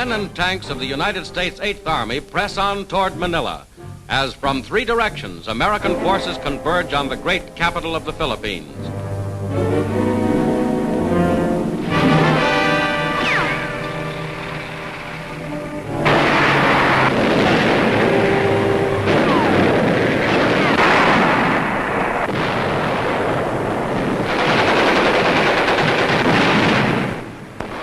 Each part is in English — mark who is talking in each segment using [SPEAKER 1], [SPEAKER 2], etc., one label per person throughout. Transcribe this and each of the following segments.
[SPEAKER 1] men and tanks of the United States 8th Army press on toward Manila, as from 3 directions American forces converge on the great capital of the Philippines.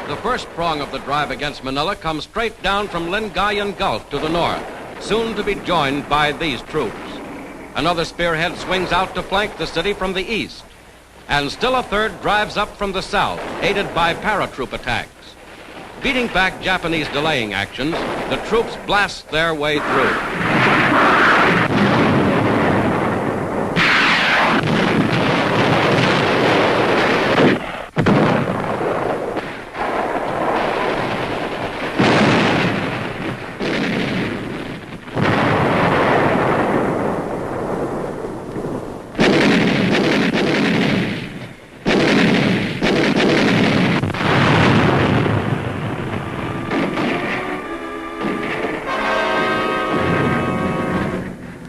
[SPEAKER 1] The first prong of the drive against Manila comes straight down from Lingayen Gulf to the north, soon to be joined by these troops. Another spearhead swings out to flank the city from the east, and still a third drives up from the south, aided by paratroop attacks. Beating back Japanese delaying actions, the troops blast their way through.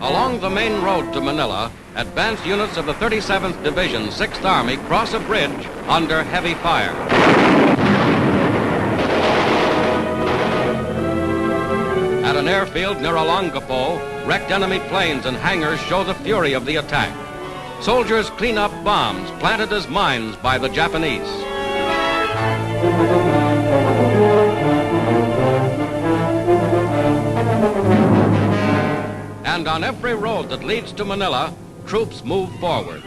[SPEAKER 1] Along the main road to Manila, advanced units of the 37th Division, 6th Army cross a bridge under heavy fire. At an airfield near Olongapo, wrecked enemy planes and hangars show the fury of the attack. Soldiers clean up bombs planted as mines by the Japanese. And on every road that leads to Manila, troops move forward.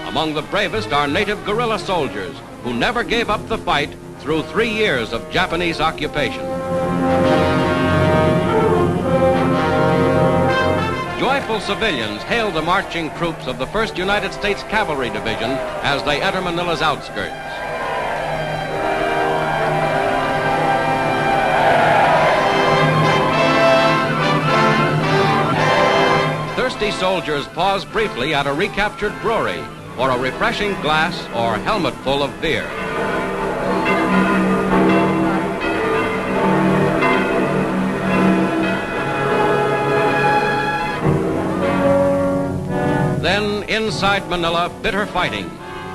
[SPEAKER 1] Among the bravest are native guerrilla soldiers who never gave up the fight through 3 years of Japanese occupation. Joyful civilians hail the marching troops of the 1st United States Cavalry Division as they enter Manila's outskirts. Thirsty soldiers pause briefly at a recaptured brewery for a refreshing glass or helmet full of beer. Then, inside Manila, bitter fighting.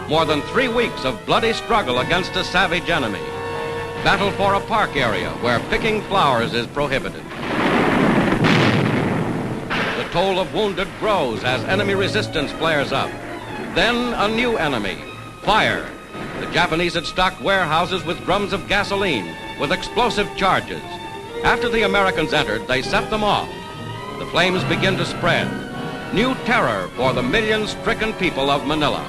[SPEAKER 1] More than 3 weeks of bloody struggle against a savage enemy. Battle for a park area where picking flowers is prohibited. The toll of wounded grows as enemy resistance flares up. Then a new enemy, fire. The Japanese had stocked warehouses with drums of gasoline, with explosive charges. After the Americans entered, they set them off. The flames begin to spread. New terror for the million-stricken people of Manila.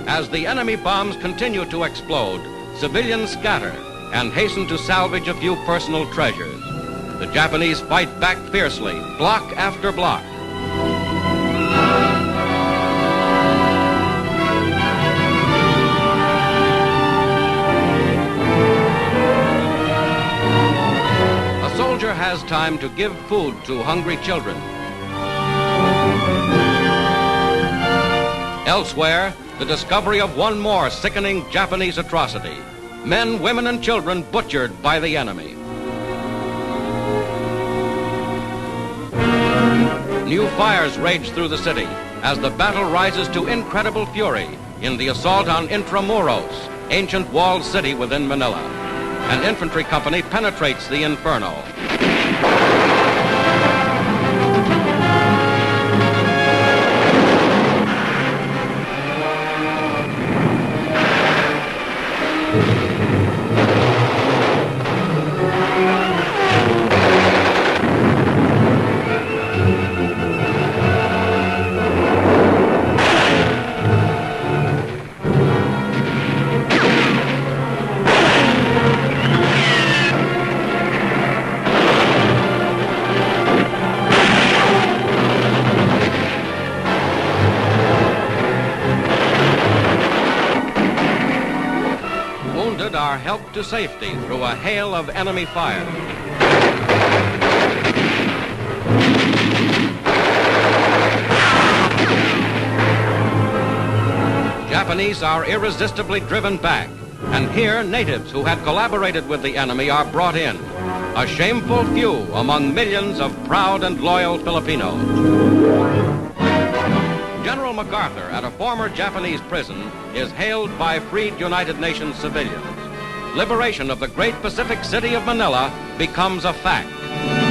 [SPEAKER 1] As the enemy bombs continue to explode, civilians scatter and hasten to salvage a few personal treasures. The Japanese fight back fiercely, block after block. A soldier has time to give food to hungry children. Elsewhere, the discovery of one more sickening Japanese atrocity. Men, women, and children butchered by the enemy. New fires rage through the city as the battle rises to incredible fury in the assault on Intramuros, ancient walled city within Manila. An infantry company penetrates the inferno. Are helped to safety through a hail of enemy fire. Japanese are irresistibly driven back, and here natives who had collaborated with the enemy are brought in, a shameful few among millions of proud and loyal Filipinos. General MacArthur at a former Japanese prison is hailed by freed United Nations civilians. Liberation of the great Pacific city of Manila becomes a fact.